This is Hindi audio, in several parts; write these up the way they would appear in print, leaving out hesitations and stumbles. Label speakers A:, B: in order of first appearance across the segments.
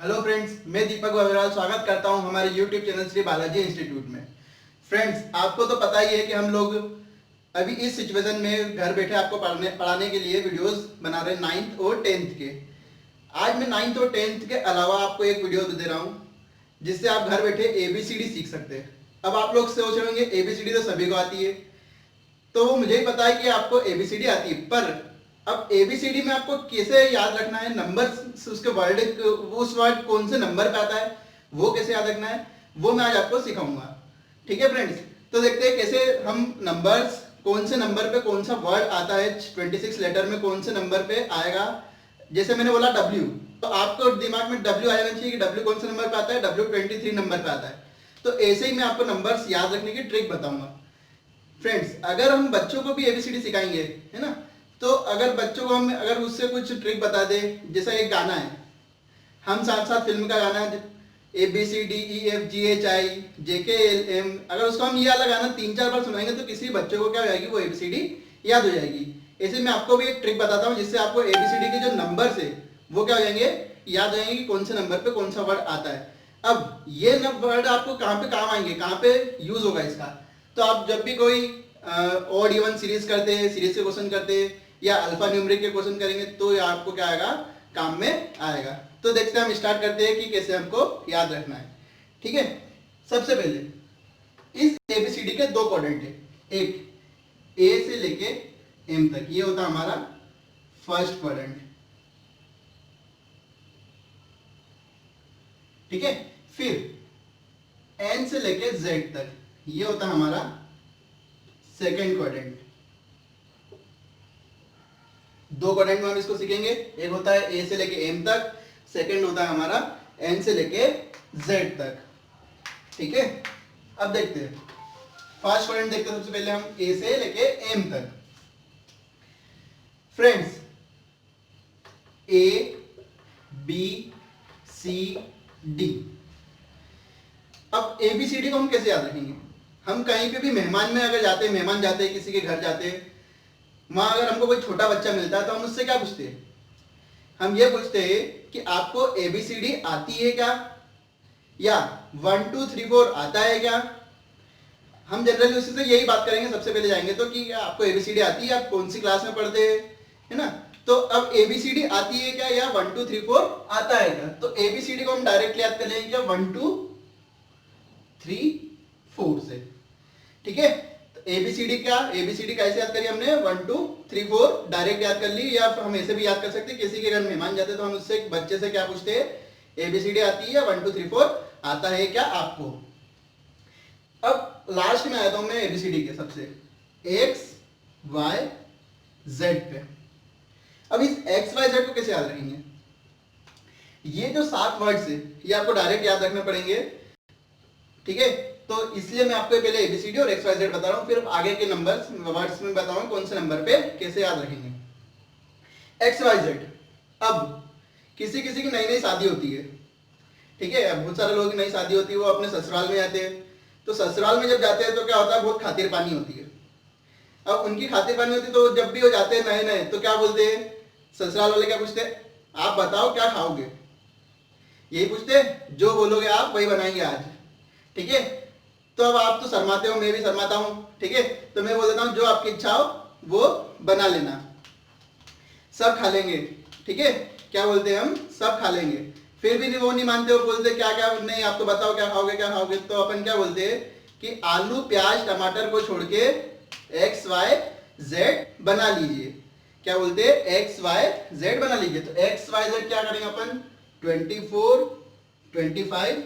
A: हेलो फ्रेंड्स, मैं दीपक अग्रवाल स्वागत करता हूं हमारे YouTube channel Shri Balaji institute में। फ्रेंड्स, आपको तो पता ही है कि हम लोग अभी इस सिचुएशन में घर बैठे आपको पढ़ाने के लिए वीडियोस बना रहे हैं 9th और 10th के। आज मैं 9th और 10th के अलावा आपको एक वीडियो दे रहा हूं जिससे आप घर बैठे ABCD सीख सकते हैं। अब आप लोग सोच रहे होंगे ABCD तो सभी को आती है, तो वो मुझे ही पता है कि आपको ABCD आती है, पर अब ABCD में आपको कैसे याद रखना है, नंबर उसके वर्ड, उस वर्ड कौन से नंबर पे आता है वो कैसे याद रखना है, वो मैं आज आपको सिखाऊंगा। ठीक है फ्रेंड्स, तो देखते हैं कैसे हम नंबर्स, कौन से नंबर पे कौन सा वर्ड आता है, 26 लेटर में कौन से नंबर पे आएगा। जैसे मैंने बोला W, तो आपको दिमाग में W आ जाना चाहिए कि W कौन से नंबर पे आता है, W 23 नंबर पे आता है। तो ऐसे ही मैं आपको नंबर्स याद रखने की ट्रिक बताऊंगा। फ्रेंड्स, अगर हम बच्चों को भी ABCD सिखाएंगे, है ना, तो अगर बच्चों को हम अगर उससे कुछ ट्रिक बता दे, जैसा एक गाना है, हम साथ साथ फिल्म का गाना ABCDEFGHIJKLM, अगर उसको हम ये वाला गाना 3-4 बार सुनाएंगे तो किसी बच्चे को क्या हो जाएगी, वो ABCD याद हो जाएगी। ऐसे मैं आपको भी एक ट्रिक बताता हूँ जिससे आपको ABCD के जो नंबर है वो क्या हो जाएंगे, याद हो जाएंगे कि कौन से नंबर पे कौन सा वर्ड आता है। अब ये वर्ड आपको कहाँ पे काम आएंगे, कहाँ पे यूज होगा इसका, तो आप जब भी कोई ऑड इवन सीरीज करते हैं, सीरीज के क्वेश्चन करते हैं या अल्फा न्यूमेरिक के क्वेश्चन करेंगे तो ये आपको क्या आएगा, काम में आएगा। तो देखते हैं, हम स्टार्ट करते हैं कि कैसे हमको याद रखना है। ठीक है, सबसे पहले इस ABCD के दो क्वाड्रेंट है, एक A से लेके M तक, ये होता है हमारा फर्स्ट क्वाड्रेंट। ठीक है, फिर N से लेके Z तक, ये होता है हमारा सेकेंड क्वाड्रेंट। दो क्वाड्रेंट में हम इसको सीखेंगे, एक होता है A से लेके M तक, सेकेंड होता है हमारा N से लेके Z तक। ठीक है, अब देखते हैं फर्स्ट क्वाड्रेंट देखते हैं। सबसे पहले हम A से लेके M तक। Friends, A B C D, अब ABCD को हम कैसे याद रखेंगे, हम कहीं पे भी मेहमान में अगर जाते हैं, मेहमान जाते हैं, किसी के घर जाते हैं, वहां अगर हमको कोई छोटा बच्चा मिलता है तो हम उससे क्या पूछते हैं, हम ये पूछते हैं कि आपको ABCD आती है क्या, या 1 2 3 4 आता है क्या। हम जनरली उसी से यही बात करेंगे, सबसे पहले जाएंगे तो कि आपको ABCD आती है, आप कौन सी क्लास में पढ़ते हैं, है ना। तो अब ABCD आती है क्या, या 1 2 3 4 आता है क्या। तो ABCD को हम डायरेक्टली याद कर लेंगे क्या, 1 2 3 4 से। ठीक है, तो ABCD कैसे याद करिए हमने, 1 2 3 4 डायरेक्ट याद कर ली, या हम ऐसे भी याद कर सकते हैं, किसी के घर मेहमान जाते तो हम उससे बच्चे से क्या पूछते हैं, ABCD आती है, 1 2 3 4 आता है क्या आपको। अब लास्ट में आया था मैं ABCD के सबसे X Y Z पे। अब इस X Y Z को कैसे याद रखेंगे, ये जो 7 वर्ड्स है ये आपको डायरेक्ट याद रखने पड़ेंगे। ठीक है, तो इसलिए मैं आपको पहले ABCD और XYZ बता रहा हूं, फिर आगे के नंबर्स वर्ड्स में बताऊंगा कौन से नंबर पे कैसे याद रखेंगे। XYZ, अब किसी किसी की नई नई शादी होती है, ठीक है, बहुत सारे लोगों की नई शादी होती है, वो अपने ससुराल में जाते हैं, तो ससुराल में जब जाते हैं तो क्या होता है, बहुत खातिर पानी होती है। अब उनकी खातिर पानी होती है, तो जब भी वो जाते हैं नए नए, तो क्या बोलते हैं, ससुराल वाले क्या पूछते हैं, आप बताओ क्या खाओगे, यही पूछते हैं, जो बोलोगे आप वही बनाएंगे आज। ठीक है, तो अब आप तो शर्माते हो, मैं भी शर्माता हूं, ठीक है, तो मैं बोल देता हूं जो आपकी इच्छा हो वो बना लेना, सब खा लेंगे। ठीक है, क्या बोलते हैं हम, सब खा लेंगे। फिर भी वो नहीं मानते, वो बोलते क्या क्या नहीं, आप तो बताओ क्या खाओगे क्या खाओगे। तो अपन क्या बोलते हैं कि आलू प्याज टमाटर को छोड़ के XYZ बना लीजिए। क्या बोलते हैं, XYZ बना लीजिए। तो XYZ क्या करेंगे अपन, 24 25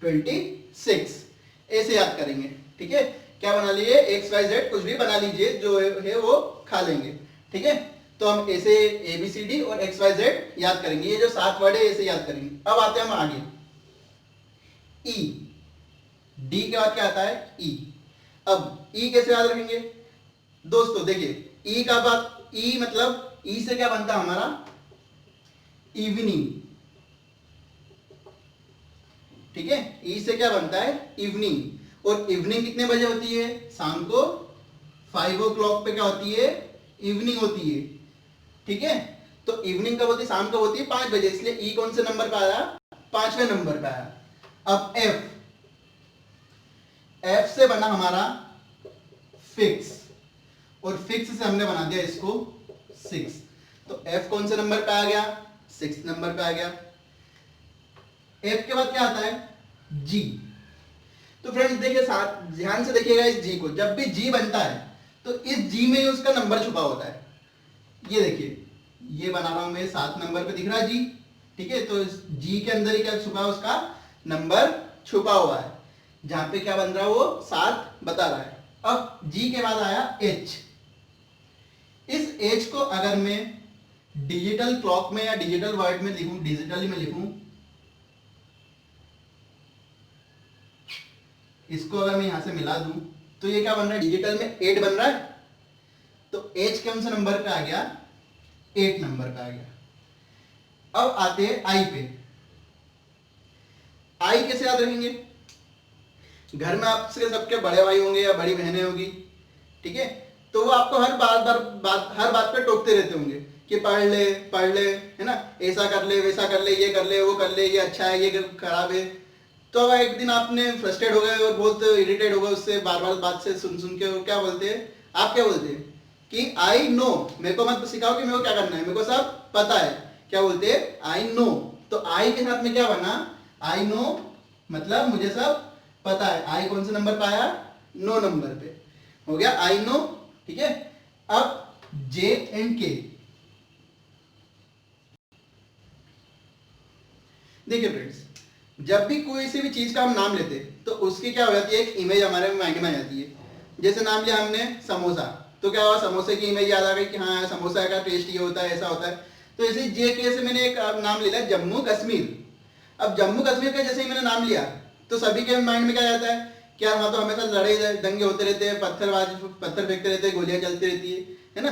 A: 26 ऐसे याद करेंगे। ठीक है, क्या बना लिए, XYZ कुछ भी बना लीजिए, जो है वो खा लेंगे। ठीक है, तो हम ऐसे ABCD और XYZ याद करेंगे, ये जो 7 वर्ड है ऐसे याद करेंगे। अब आते हैं हम आगे, E, D के बाद क्या आता है, E। अब E कैसे याद रखेंगे दोस्तों, देखिए E का बात, E मतलब E से क्या बनता है हमारा, इवनिंग। ठीक है, ई से क्या बनता है, इवनिंग। और इवनिंग कितने बजे होती है, शाम को 5 o'clock पे क्या होती है, इवनिंग होती है। ठीक है, तो इवनिंग कब होती है, शाम कब होती है, 5 बजे, इसलिए ई कौन से नंबर पे आया, 5वें नंबर पे आया। अब एफ, एफ से बना हमारा फिक्स, और फिक्स से हमने बना दिया इसको 6। तो एफ कौन से नंबर पे आ गया? 6 नंबर पे आ गया। एफ के बाद क्या आता है? जी। तो फ्रेंड्स देखिए, साथ ध्यान से देखिएगा इस जी को। जब भी जी बनता है तो इस जी में ही उसका नंबर छुपा होता है। ये देखिए, ये बना रहा हूं मैं, 7 नंबर पे दिख रहा है जी, ठीक है। तो इस जी के अंदर ही क्या छुपा है? उसका नंबर छुपा हुआ है। जहां पे क्या बन रहा है वो 7 बता रहा है। अब जी के बाद आया एच। इस एच को अगर मैं डिजिटल क्लॉक में या डिजिटल वर्ड में लिखूं, डिजिटली में लिखूं, इसको अगर मैं यहां से मिला दूं तो ये क्या बन रहा है? डिजिटल में 8 बन रहा है। तो एच कौन से नंबर पे आ गया? 8 नंबर पे आ गया। अब आते हैं आई पे। आई कैसे याद रखेंगे? घर में आपसे सबके बड़े भाई होंगे या बड़ी बहनें होगी, ठीक है। तो वो आपको हर बात पे टोकते रहते होंगे कि पढ़ ले, है ना, ऐसा कर ले, वैसा कर ले, ये कर ले, वो कर ले, ये अच्छा है, ये खराब है। तो अब एक दिन आपने फ्रस्ट्रेट हो गए और बहुत इरिटेट हो गए उससे, बार बार बात से सुन के, और क्या बोलते हैं आप? क्या बोलते हैं कि आई नो, मेरे को मत सिखाओ कि मेरे को क्या करना है, मेरे को सब पता है। क्या बोलते हैं? I know. तो आई के साथ में क्या बना? आई नो मतलब मुझे सब पता है। आई कौन से नंबर पे आया? 9 नंबर पे हो गया आई नो, ठीक है। अब जे एंड के, देखिए फ्रेंड्स, जब भी कोई सी भी चीज का हम नाम लेते तो उसकी क्या हो जाती है? एक इमेज हमारे माइंड में आ जाती है। जैसे नाम लिया हमने समोसा, तो क्या हुआ? समोसे की इमेज याद आ गई कि हाँ समोसा का टेस्ट ये होता है, ऐसा होता है। तो ऐसे जे के से मैंने एक नाम ले लिया जम्मू कश्मीर। अब जम्मू कश्मीर का जैसे ही मैंने नाम लिया तो सभी के माइंड में क्या जाता है कि यार वहां तो हमेशा लड़ाई दंगे होते रहते हैं, पत्थर फेंकते रहते हैं, गोलियां चलती रहती है ना।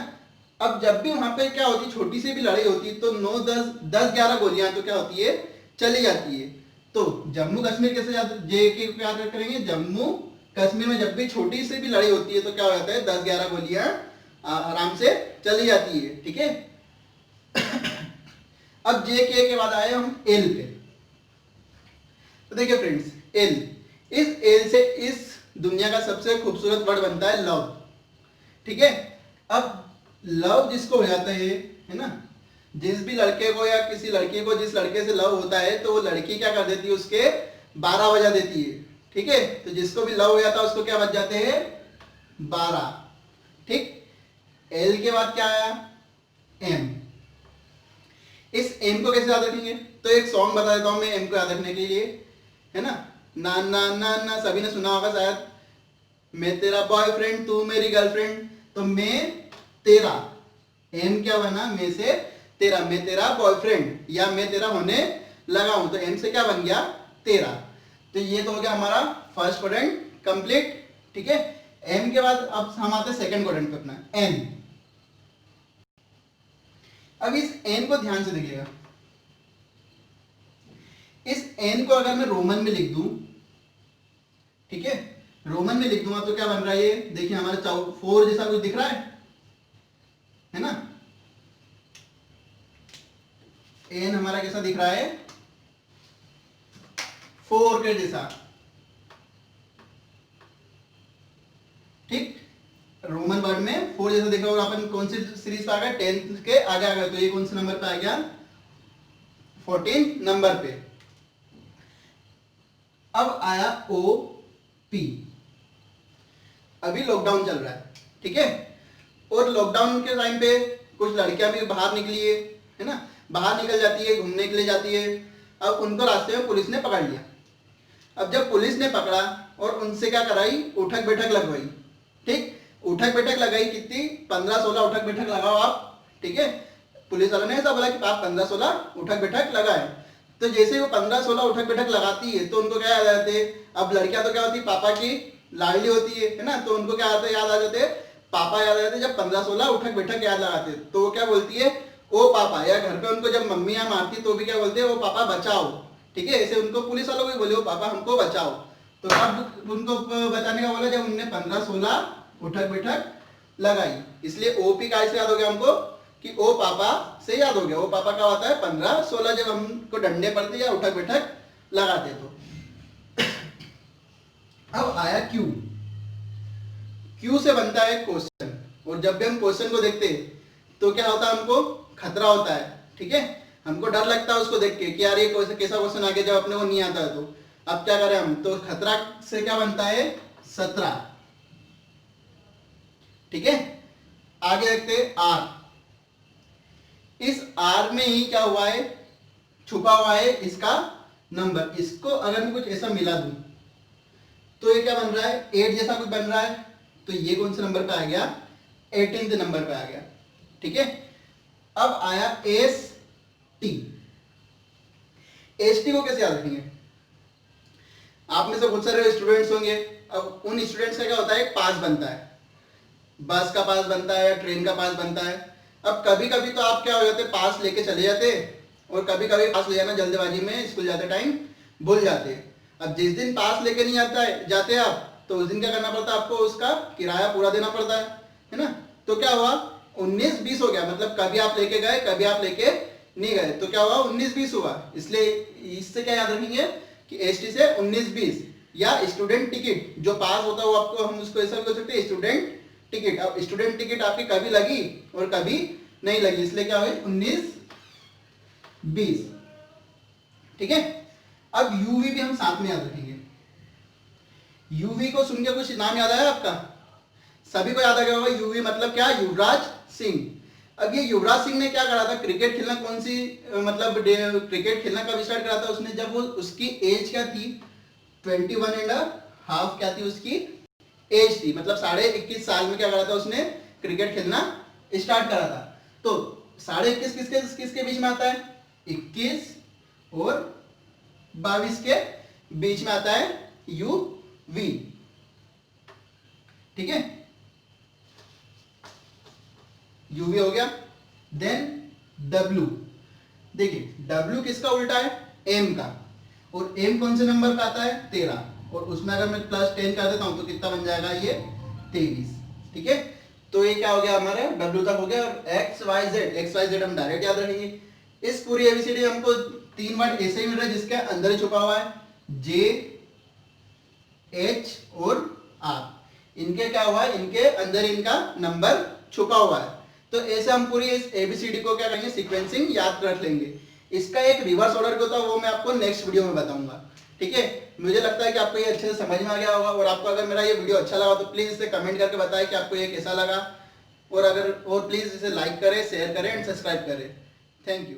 A: अब जब भी वहां पे क्या होती है, छोटी सी भी लड़ाई होती है तो 9 10 11 गोलियां तो क्या होती है? चली जाती है। तो जम्मू कश्मीर कैसे जे के याद करेंगे? जम्मू कश्मीर में जब भी छोटी सी भी लड़ाई होती है तो क्या हो जाता है? 10 11 गोलियां आराम से चली जाती है, ठीक है। अब जे के बाद आए हम एल पे। तो देखिए फ्रेंड्स, एल, इस एल से इस दुनिया का सबसे खूबसूरत वर्ड बनता है लव, ठीक है। अब लव जिसको हो जाता है ना, जिस भी लड़के को या किसी लड़की को जिस लड़के से लव होता है तो वो लड़की क्या कर देती है? उसके 12 बजा देती है, ठीक है। तो जिसको भी लव हो जाता है उसको क्या बज जाते हैं? 12, ठीक। एल के बाद क्या आया? एम। इस एम को कैसे याद रखेंगे? तो एक सॉन्ग बता देता हूं मैं एम को याद रखने के लिए, है ना। ना ना ना ना, सभी ने सुना होगा शायद। मैं तेरा बॉयफ्रेंड, तू मेरी गर्लफ्रेंड। तो मैं तेरा, एम क्या बना? मैं से तेरा, मैं तेरा बॉयफ्रेंड या मैं तेरा होने लगा हूं। तो एम से क्या बन गया? तेरा। तो ये तो हो गया हमारा फर्स्ट क्वाड्रेंट कंप्लीट, ठीक है। एम के बाद अब हम आते हैं सेकंड क्वाड्रेंट पे अपना, एन। अब इस एन को ध्यान से देखिएगा। इस एन को अगर मैं रोमन में लिख दूं, ठीक है, रोमन में लिख दूंगा तो क्या बन रहा है? ये देखिए हमारा 4 जैसा कुछ दिख रहा है ना। एन हमारा कैसा दिख रहा है? 4 के जैसा, ठीक। रोमन वर्ड में 4 जैसा दिख रहा होगा। अपन कौन सी सीरीज पे आ गया? 10 के आगे आ गया। तो ये कौन से नंबर पे आ गया? 14 नंबर पे। अब आया ओ पी। अभी लॉकडाउन चल रहा है, ठीक है। और लॉकडाउन के टाइम पे कुछ लड़कियां भी बाहर निकली है ना, बाहर निकल जाती है, घूमने के लिए जाती है। अब उनको रास्ते में पुलिस ने पकड़ लिया। अब जब पुलिस ने पकड़ा और उनसे क्या कराई? उठक बैठक लगवाई, ठीक। उठक बैठक लगाई, कितनी? 15-16 उठक बैठक लगाओ आप, ठीक है। पुलिस वालों ने ऐसा बोला कि आप 15-16 उठक बैठक लगाए। तो जैसे वो 15-16 उठक बैठक लगाती है तो उनको क्या याद आते हैं? अब लड़कियां तो क्या होती है? पापा की लाडली होती है ना। तो उनको क्या याद आ जाते हैं? पापा याद आ जाते हैं। जब 15-16 उठक बैठक याद लगाते हैं तो वो क्या बोलती है? ओ पापा। या घर पे उनको जब मम्मी या मारती तो भी क्या बोलते हैं? ओ पापा बचाओ, ठीक है। ऐसे उनको पुलिस वालों को बोले, ओ पापा हमको बचाओ। तो अब उनको बचाने का बोला जब उनने 15-16 उठक बैठक लगाई। इसलिए ओपी का ऐसे याद हो गया हमको? कि ओ पापा से याद हो गया। ओ पापा का होता है 15, 16 जब हमको डंडे पड़ते या उठक बैठक लगाते तो। अब आया क्यू। क्यू से बनता है क्वेश्चन, और जब भी हम क्वेश्चन को देखते हैं तो क्या होता है, हमको खतरा होता है, ठीक है, हमको डर लगता है उसको देख के कि यार ये कैसा क्वेश्चन आ गया जब अपने को नहीं आता है। तो अब क्या करें हम, तो खतरा से क्या बनता है 17, ठीक है। आगे देखते हैं आर। इस आर में ही क्या हुआ है, छुपा हुआ है इसका नंबर। इसको अगर मैं कुछ ऐसा मिला दूं तो ये क्या बन रहा है, 8 जैसा कुछ बन रहा है। तो ये कौन से नंबर पे आ गया, 18th नंबर पे आ गया, ठीक है। अब आया एस टी। एस टी को कैसे याद रखेंगे, आप में से बहुत सारे स्टूडेंट्स होंगे। अब उन स्टूडेंट्स का क्या होता है, एक पास बनता है, बस का पास बनता है या ट्रेन का पास बनता है। अब कभी कभी तो आप क्या हो जाते, पास लेके चले जाते, और कभी कभी पास ले जाना जल्दबाजी में स्कूल जाते टाइम भूल जाते। अब जिस दिन पास लेके नहीं आता है जाते आप, तो उस दिन क्या करना पड़ता है आपको, उसका किराया पूरा देना पड़ता है ना। तो क्या हुआ, 19-20 हो गया, मतलब कभी आप लेके गए कभी आप लेके नहीं गए, तो क्या हुआ 19-20 हुआ। इसलिए इससे क्या याद रखेंगे कि एसटी से 19-20, या स्टूडेंट टिकट जो पास होता है वो आपको, हम उसको ऐसा भी कर सकते हैं स्टूडेंट टिकट। अब स्टूडेंट टिकट आपकी कभी लगी और कभी नहीं लगी, इसलिए क्या हुई 19-20, ठीक है। अब यूवी भी हम साथ में याद रखेंगे। यूवी को सुन के कुछ नाम याद आया आपका, सभी को याद आ गया होगा। यूवी मतलब क्या, युवराज सिंह। अब ये युवराज सिंह ने क्या करा था, क्रिकेट खेलना कौन सी मतलब क्रिकेट खेलना कब स्टार्ट करा था उसने, जब वो उसकी एज क्या थी 21.5 क्या थी उसकी एज थी, मतलब 21.5 साल में क्या करा था उसने, क्रिकेट खेलना स्टार्ट करा था। तो 21.5 किसके बीच में आता है, 21 और 22 के बीच में आता है यूवी, ठीक है। यूवी हो गया। देन डब्ल्यू, देखिए डब्ल्यू किसका उल्टा है, एम का, और एम कौन से नंबर पे आता है 13, और उसमें अगर मैं +10 कर देता हूं तो कितना बन जाएगा ये 23, ठीक है। तो ये क्या हो गया हमारा डब्ल्यू तक हो गया। और एक्स वाई जेड हम डायरेक्ट याद रखेंगे। इस पूरी एबीसीडी हमको 3 वर्ड ऐसे ही मिल रहा है जिसके अंदर ही छुपा हुआ है, जे एच और आर। इनके क्या हुआ है, इनके अंदर इनका नंबर छुपा हुआ है। तो ऐसे हम पूरी इस एबीसीडी को क्या करेंगे, सीक्वेंसिंग याद रख लेंगे। इसका एक रिवर्स ऑर्डर होता है वो मैं आपको नेक्स्ट वीडियो में बताऊंगा, ठीक है। मुझे लगता है कि आपको ये अच्छे से समझ में आ गया होगा, और आपको अगर मेरा ये वीडियो अच्छा लगा तो प्लीज इसे कमेंट करके बताएं कि आपको ये कैसा लगा, और प्लीज इसे लाइक करें, शेयर करें एंड सब्सक्राइब करें। Thank you.